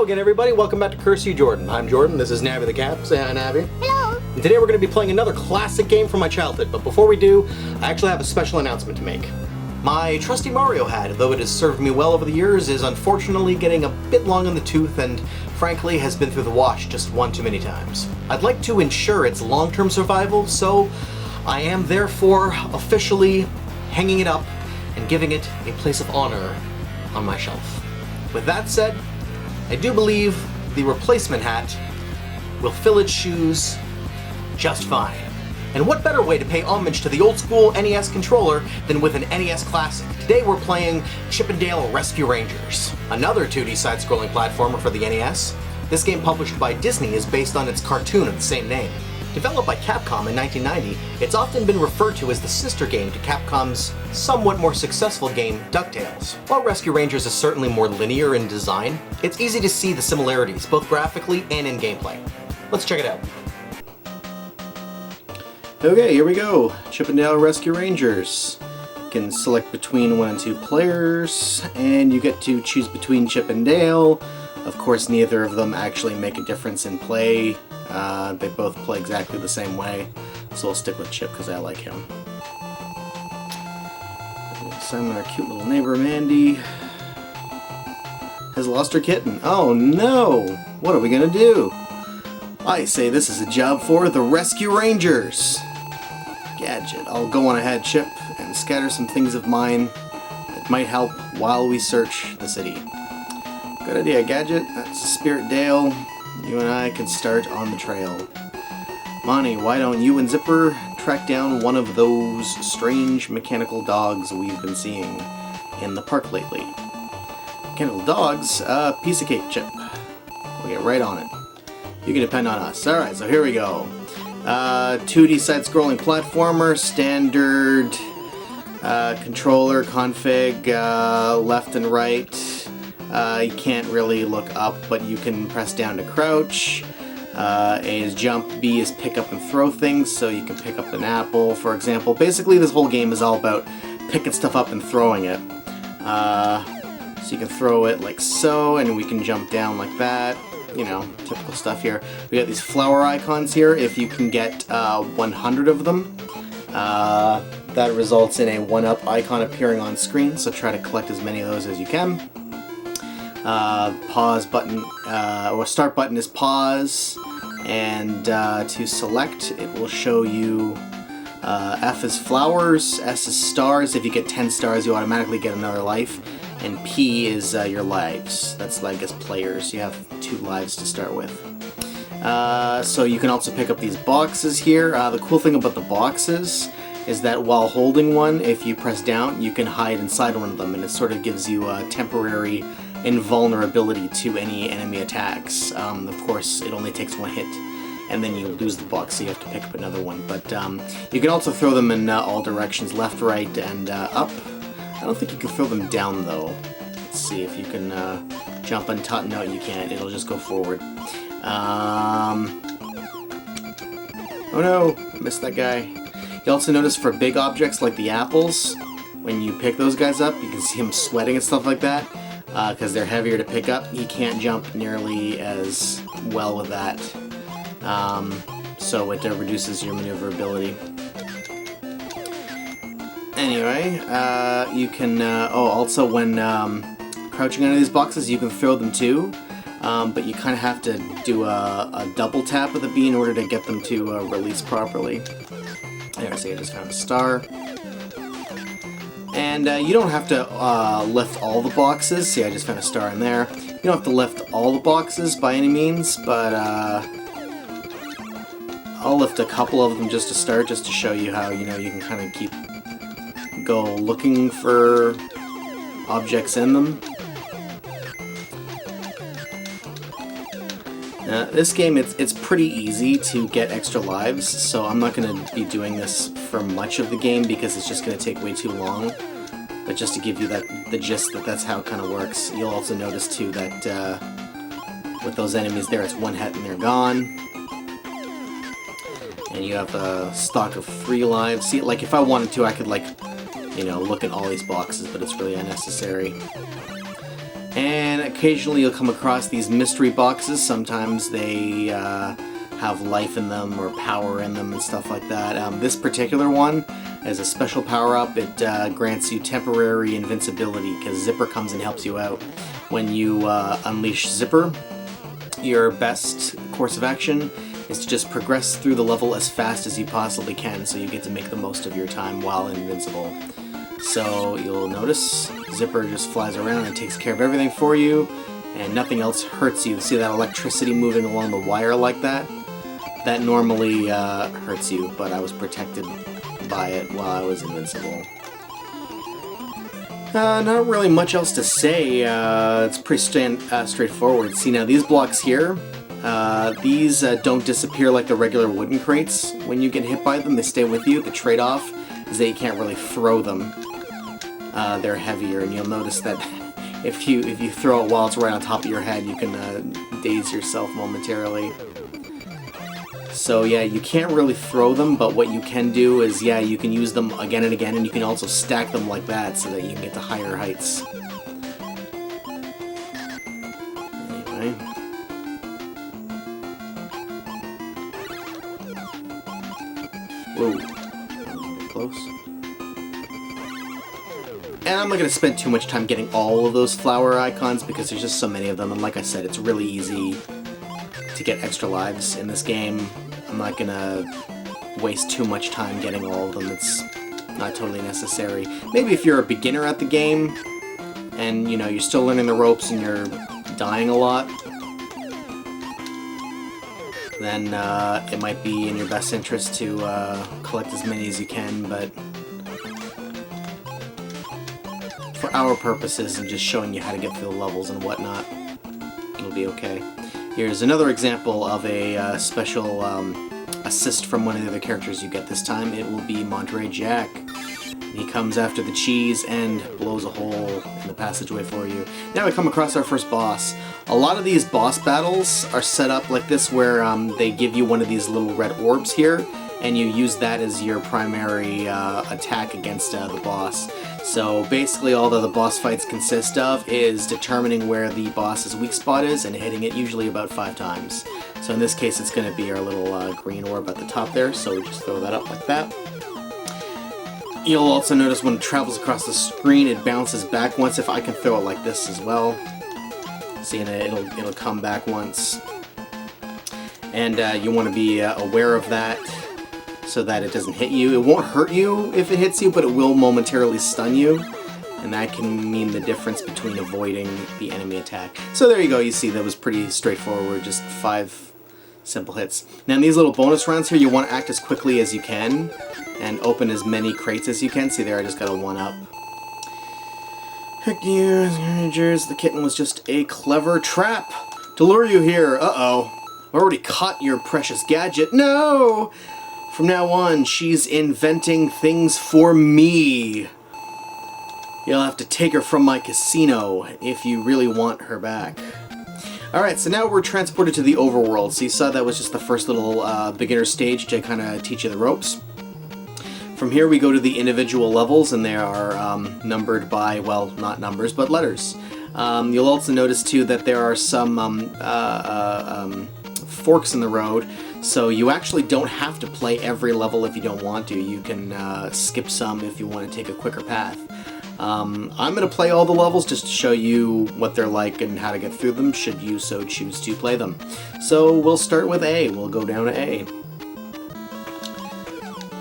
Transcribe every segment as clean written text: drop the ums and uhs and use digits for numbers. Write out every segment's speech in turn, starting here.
again, everybody. Welcome back to Curse You, Jordan. I'm Jordan. This is Navi the Cat. Say hi, Navi. Hello. And today we're going to be playing another classic game from my childhood. But before we do, I actually have a special announcement to make. My trusty Mario hat, though it has served me well over the years, is unfortunately getting a bit long in the tooth and, frankly, has been through the wash just one too many times. I'd like to ensure its long-term survival, so I am therefore officially hanging it up and giving it a place of honor on my shelf. With that said, I do believe the replacement hat will fill its shoes just fine. And what better way to pay homage to the old school NES controller than with an NES classic? Today we're playing Chip 'n Dale Rescue Rangers, another 2D side-scrolling platformer for the NES. This game, published by Disney, is based on its cartoon of the same name. Developed by Capcom in 1990, it's often been referred to as the sister game to Capcom's somewhat more successful game, DuckTales. While Rescue Rangers is certainly more linear in design, it's easy to see the similarities, both graphically and in gameplay. Let's check it out. Okay, here we go. Chip 'n Dale Rescue Rangers. You can select between 1 and 2 players, and you get to choose between Chip and Dale. Of course, neither of them actually make a difference in play. They both play exactly the same way, so we'll stick with Chip because I like him. Simon, our cute little neighbor Mandy, has lost her kitten. Oh no! What are we gonna do? I say this is a job for the Rescue Rangers. Gadget. I'll go on ahead, Chip, and scatter some things of mine that might help while we search the city. Good idea, Gadget. That's Spirit Dale. You and I can start on the trail. Monty, why don't you and Zipper track down one of those strange mechanical dogs we've been seeing in the park lately? Mechanical dogs? Piece of cake, Chip. We'll get right on it. You can depend on us. Alright, so here we go. 2D side-scrolling platformer, standard controller config, left and right. You can't really look up, but you can press down to crouch. A is jump, B is pick up and throw things, so you can pick up an apple, for example. Basically, this whole game is all about picking stuff up and throwing it. So you can throw it like so, and we can jump down like that. You know, typical stuff here. We got these flower icons here. If you can get 100 of them, that results in a 1-up icon appearing on screen, so try to collect as many of those as you can. Pause button, or start button is pause, and to select, it will show you F is flowers, S is stars. If you get 10 stars, you automatically get another life. And P is your lives. That's, I guess, players. You have 2 lives to start with. So you can also pick up these boxes here. The cool thing about the boxes is that while holding one, if you press down, you can hide inside one of them, and it sort of gives you a temporary invulnerability to any enemy attacks. Of course, it only takes 1 hit, and then you lose the box, so you have to pick up another one. But you can also throw them in all directions, left, right, and up. I don't think you can throw them down, though. Let's see if you can jump on top. No, you can't. It'll just go forward. Oh no, I missed that guy. You also notice for big objects like the apples, when you pick those guys up, you can see him sweating and stuff like that, because they're heavier to pick up. He can't jump nearly as well with that, so it reduces your maneuverability. Anyway, you can, also when crouching under these boxes, you can throw them too, but you kind of have to do a double tap with the B in order to get them to release properly. There, see, I just found a star. And you don't have to lift all the boxes. See, I just found a star in there. You don't have to lift all the boxes by any means, but I'll lift a couple of them just to start, just to show you how, you know, you can kind of go looking for objects in them. This game, it's pretty easy to get extra lives, so I'm not going to be doing this for much of the game because it's just going to take way too long. But just to give you the gist that that's how it kind of works. You'll also notice too that with those enemies there, it's 1 hit and they're gone. And you have a stock of 3 lives. See, like if I wanted to, I could, like, you know, look at all these boxes, but it's really unnecessary. And occasionally you'll come across these mystery boxes. Sometimes they have life in them or power in them and stuff like that. This particular one has a special power-up. It grants you temporary invincibility because Zipper comes and helps you out. When you unleash Zipper, your best course of action is to just progress through the level as fast as you possibly can, so you get to make the most of your time while invincible. So you'll notice Zipper just flies around and takes care of everything for you, and nothing else hurts you. See that electricity moving along the wire like that? That normally hurts you, but I was protected by it while I was invincible. Not really much else to say. It's pretty straightforward. See, now these blocks here, these don't disappear like the regular wooden crates. When you get hit by them, they stay with you. The trade-off is that you can't really throw them. They're heavier, and you'll notice that if you throw it while it's right on top of your head, you can daze yourself momentarily. So yeah, you can't really throw them, but what you can do is, yeah, you can use them again and again, and you can also stack them like that so that you can get to higher heights. Anyway. Whoa. Close. And I'm not going to spend too much time getting all of those flower icons because there's just so many of them, and like I said, it's really easy to get extra lives in this game. I'm not gonna waste too much time getting all of them. It's not totally necessary. Maybe if you're a beginner at the game and you know you're still learning the ropes and you're dying a lot, then it might be in your best interest to collect as many as you can, but for our purposes and just showing you how to get through the levels and whatnot, it'll be okay. Here's another example of a special assist from one of the other characters you get this time. It will be Monterey Jack. He comes after the cheese and blows a hole in the passageway for you. Now we come across our first boss. A lot of these boss battles are set up like this where they give you one of these little red orbs here, and you use that as your primary attack against the boss. So basically all that the boss fights consist of is determining where the boss's weak spot is and hitting it usually about 5 times. So in this case it's going to be our little green orb at the top there, so we just throw that up like that. You'll also notice when it travels across the screen it bounces back once. If I can throw it like this as well. See, and it'll come back once. And you want to be aware of that, so that it doesn't hit you. It won't hurt you if it hits you, but it will momentarily stun you, and that can mean the difference between avoiding the enemy attack. So there you go, you see that was pretty straightforward, just 5 simple hits. Now in these little bonus rounds here, you want to act as quickly as you can, and open as many crates as you can. See there, I just got a 1-up. Heck you, Rangers, the kitten was just a clever trap to lure you here. Uh-oh. I already caught your precious gadget. No! From now on, she's inventing things for me. You'll have to take her from my casino if you really want her back. Alright, so now we're transported to the overworld. So you saw that was just the first little beginner stage to kind of teach you the ropes. From here we go to the individual levels, and they are numbered by, well, not numbers, but letters. You'll also notice too that there are some forks in the road. So you actually don't have to play every level if you don't want to. You can skip some if you want to take a quicker path. I'm going to play all the levels just to show you what they're like and how to get through them, should you so choose to play them. So we'll start with A. We'll go down to A.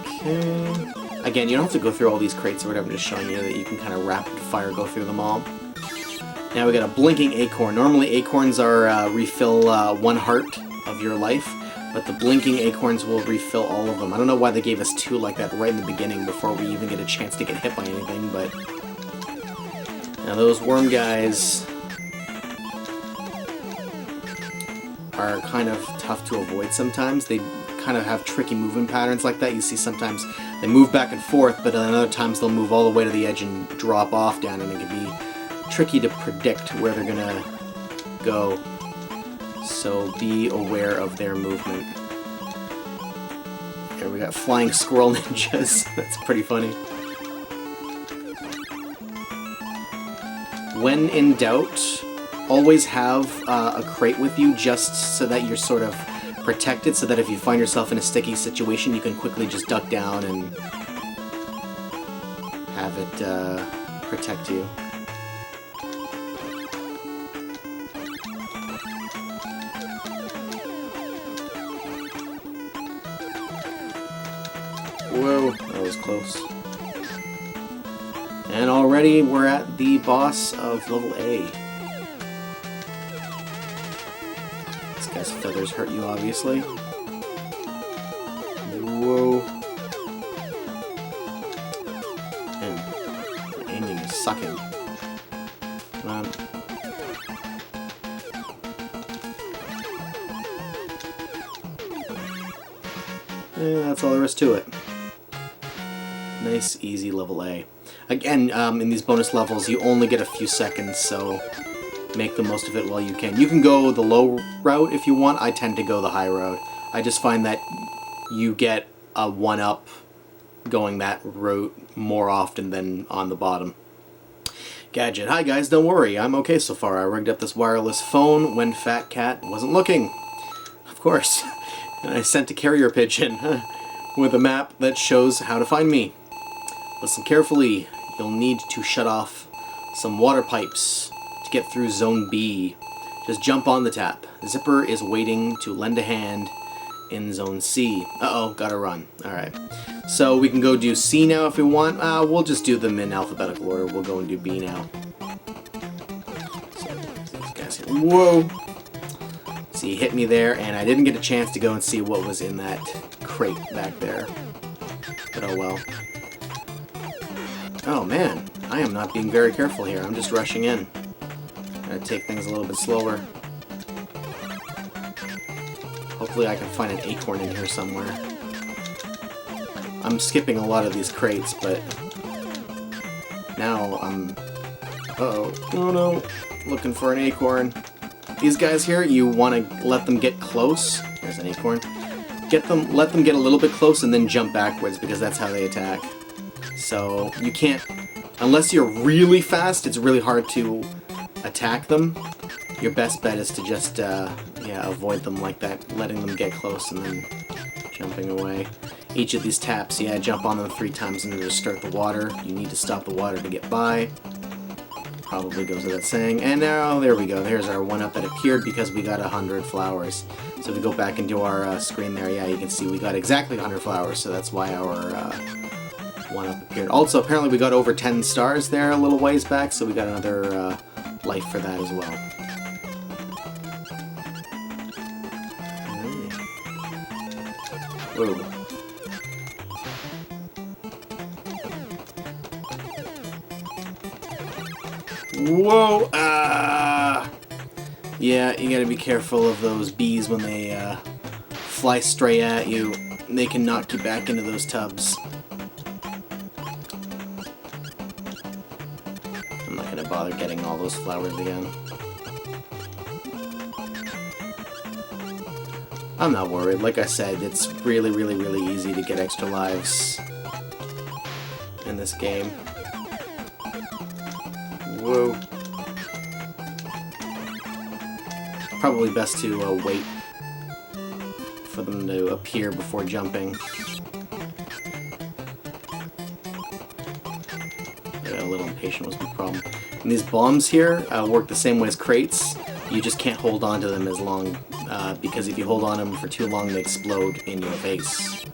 Okay. Again, you don't have to go through all these crates or whatever, I'm just showing you that you can kind of rapid fire go through them all. Now we got a blinking acorn. Normally acorns are refill 1 heart of your life, but the blinking acorns will refill all of them. I don't know why they gave us 2 like that right in the beginning before we even get a chance to get hit by anything, but... Now those worm guys are kind of tough to avoid sometimes. They kind of have tricky movement patterns like that. You see sometimes they move back and forth, but then other times they'll move all the way to the edge and drop off down, and it can be tricky to predict where they're gonna go. So be aware of their movement. Here we got flying squirrel ninjas. That's pretty funny. when in doubt, always have a crate with you just so that you're sort of protected, so that if you find yourself in a sticky situation, you can quickly just duck down and have it protect you. Whoa, that was close. And already we're at the boss of level A. This guy's feathers hurt you, obviously. Whoa. Man, the aiming is sucking. Come on. And that's all there is to it. Nice, easy level A. Again, in these bonus levels, you only get a few seconds, so make the most of it while you can. You can go the low route if you want. I tend to go the high route. I just find that you get a 1-up going that route more often than on the bottom. Gadget. Hi guys, don't worry, I'm okay so far. I rigged up this wireless phone when Fat Cat wasn't looking. Of course. And I sent a carrier pigeon with a map that shows how to find me. Listen carefully. You'll need to shut off some water pipes to get through Zone B. Just jump on the tap. Zipper is waiting to lend a hand in Zone C. Uh-oh, gotta run. Alright. So we can go do C now if we want. We'll just do them in alphabetical order. We'll go and do B now. So, these guys here. Whoa! See, he hit me there, and I didn't get a chance to go and see what was in that crate back there. But oh well. Oh man, I am not being very careful here. I'm just rushing in. Gotta take things a little bit slower. Hopefully I can find an acorn in here somewhere. I'm skipping a lot of these crates, but now I'm... Uh-oh. Oh no. Looking for an acorn. These guys here, you want to let them get close. There's an acorn. Let them get a little bit close and then jump backwards, because that's how they attack. So you can't, unless you're really fast, it's really hard to attack them. Your best bet is to just, avoid them like that, letting them get close and then jumping away. Each of these taps, jump on them 3 times in order to start the water. You need to stop the water to get by. Probably goes without saying. And now, there we go. There's our 1-up that appeared because we got 100 flowers. So if we go back into our screen there, you can see we got exactly 100 flowers, so that's why our 1-up appeared. Also, apparently we got over 10 stars there a little ways back, so we got another life for that as well. Whoa. Whoa! Yeah, you gotta be careful of those bees when they fly straight at you. They can knock you back into those tubs. I'm not gonna bother getting all those flowers again. I'm not worried. Like I said, it's really, really, really easy to get extra lives in this game. Whoa. Probably best to wait for them to appear before jumping. Yeah, a little impatient was my problem. And these bombs here work the same way as crates. You just can't hold on to them as long, because if you hold on to them for too long, they explode in your face.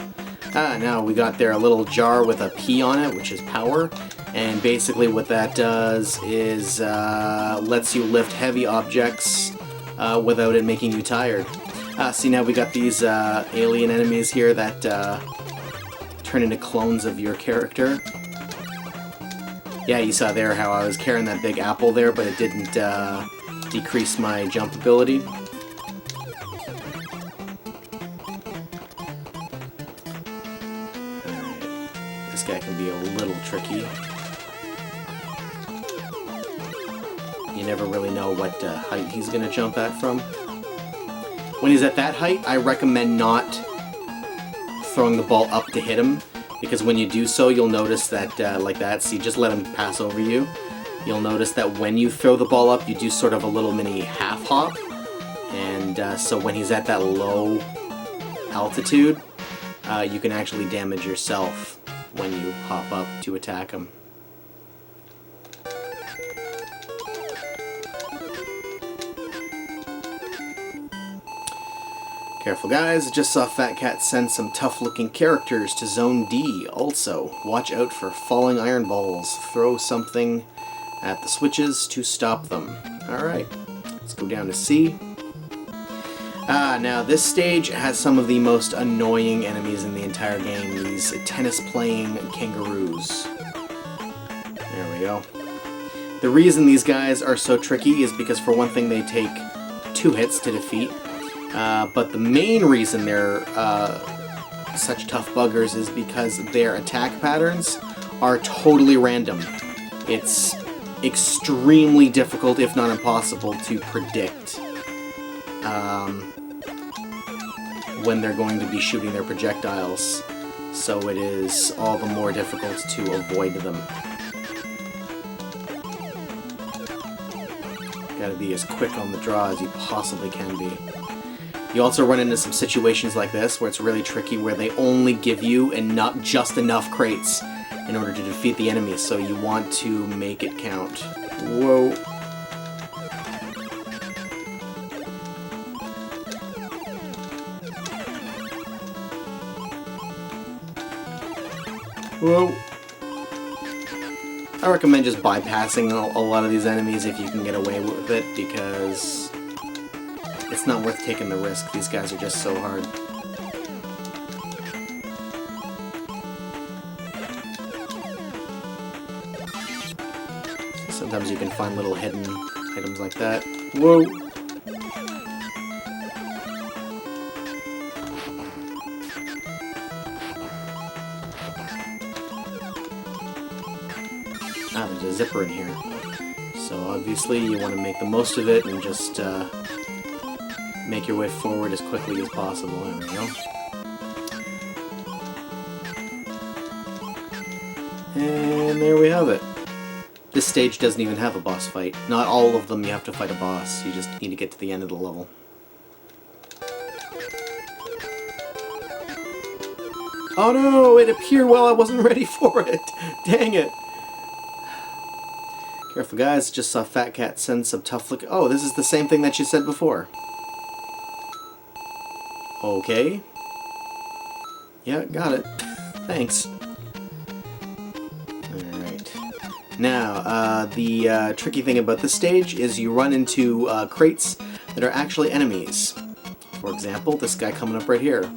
Now we got there a little jar with a P on it, which is power. And basically what that does is lets you lift heavy objects without it making you tired. See, now we got these alien enemies here that turn into clones of your character. Yeah, you saw there how I was carrying that big apple there, but it didn't decrease my jump ability. Alright, this guy can be a little tricky. You never really know what height he's going to jump at from. When he's at that height, I recommend not throwing the ball up to hit him, because when you do so, you'll notice that, like that, see, just let him pass over you. you'll notice that when you throw the ball up, you do sort of a little mini half hop. And so when he's at that low altitude, you can actually damage yourself when you hop up to attack him. Careful guys, just saw Fat Cat send some tough looking characters to Zone D. Also, watch out for falling iron balls. Throw something at the switches to stop them. Alright, let's go down to C. Now this stage has some of the most annoying enemies in the entire game, these tennis-playing kangaroos. There we go. The reason these guys are so tricky is because, for one thing, they take 2 hits to defeat, but the main reason they're such tough buggers is because their attack patterns are totally random. It's extremely difficult, if not impossible, to predict when they're going to be shooting their projectiles, so it is all the more difficult to avoid them. Gotta be as quick on the draw as you possibly can be. You also run into some situations like this where it's really tricky, where they only give you not just enough crates in order to defeat the enemy, so you want to make it count. Whoa. Whoa. I recommend just bypassing a lot of these enemies if you can get away with it, because it's not worth taking the risk. These guys are just so hard. Sometimes you can find little hidden items like that. Whoa! There's a zipper in here. So obviously you want to make the most of it and just make your way forward as quickly as possible. There we go. And there we have it. This stage doesn't even have a boss fight. Not all of them you have to fight a boss. You just need to get to the end of the level. Oh no! It appeared while I wasn't ready for it! Dang it! Careful guys, just saw Fat Cat send some tough look. Oh, this is the same thing that you said before. Okay. Yeah, got it. Thanks. Alright. Now, the tricky thing about this stage is you run into crates that are actually enemies. For example, this guy coming up right here.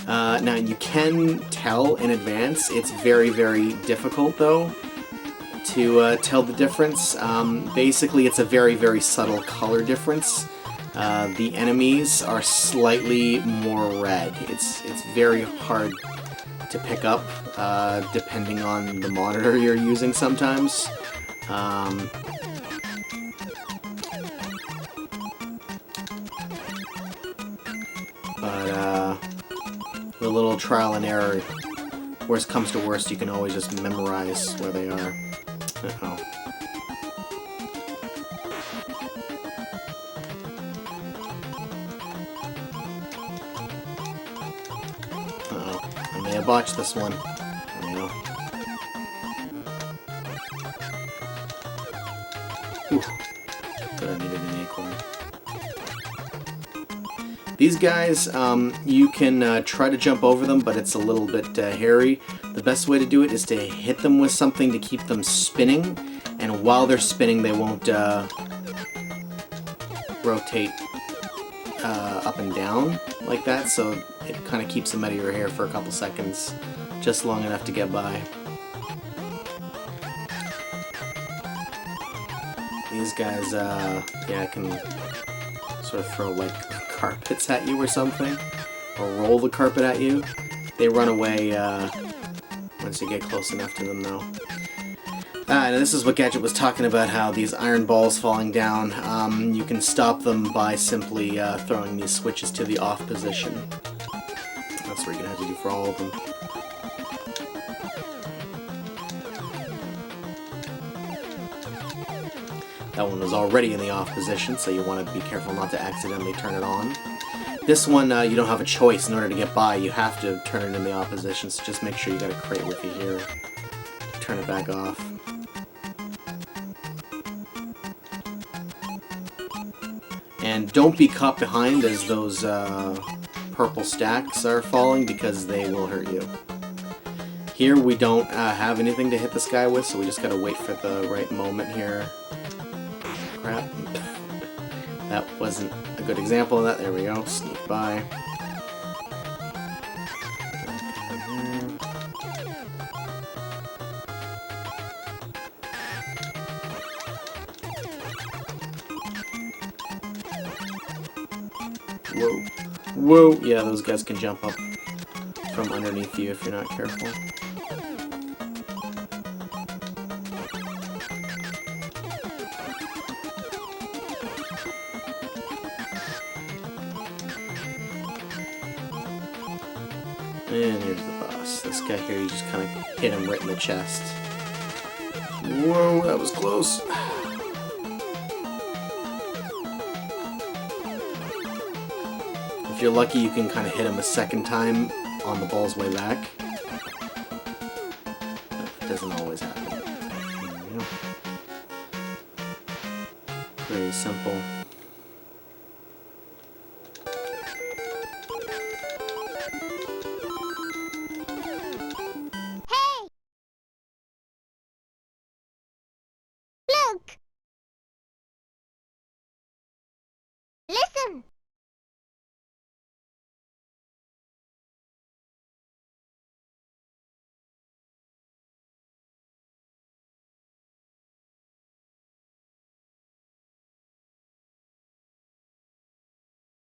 Now, you can tell in advance. It's very, very difficult, though, to tell the difference. Basically, it's a very, very subtle color difference. The enemies are slightly more red. It's very hard to pick up, depending on the monitor you're using sometimes. But with a little trial and error, worst comes to worst, you can always just memorize where they are. Uh-oh. Uh-oh. I may have botched this one. There we go. Whew. But I needed an acorn. These guys, you can try to jump over them, but it's a little bit hairy. The best way to do it is to hit them with something to keep them spinning, and while they're spinning they won't rotate up and down like that, so it kind of keeps them out of your hair for a couple seconds, just long enough to get by. These guys, yeah, can sort of throw like carpets at you or something, or roll the carpet at you. They run away once you get close enough to them, though. And this is what Gadget was talking about, how these iron balls falling down, you can stop them by simply throwing these switches to the off position. That's what you're going to have to do for all of them. That one was already in the off position, so you want to be careful not to accidentally turn it on. This one, you don't have a choice. In order to get by, you have to turn it in the off position, so just make sure you got a crate with you here. Turn it back off. And don't be caught behind as those purple stacks are falling, because they will hurt you. Here we don't have anything to hit this guy with, so we just gotta wait for the right moment here. Crap. That wasn't a good example of that. There we go. Sneak by. Whoa. Whoa! Yeah, those guys can jump up from underneath you if you're not careful. And here's the boss. This guy here, you just kind of hit him right in the chest. Whoa, that was close. If you're lucky, you can kind of hit him a second time on the ball's way back. It doesn't always happen. There we go. Very simple.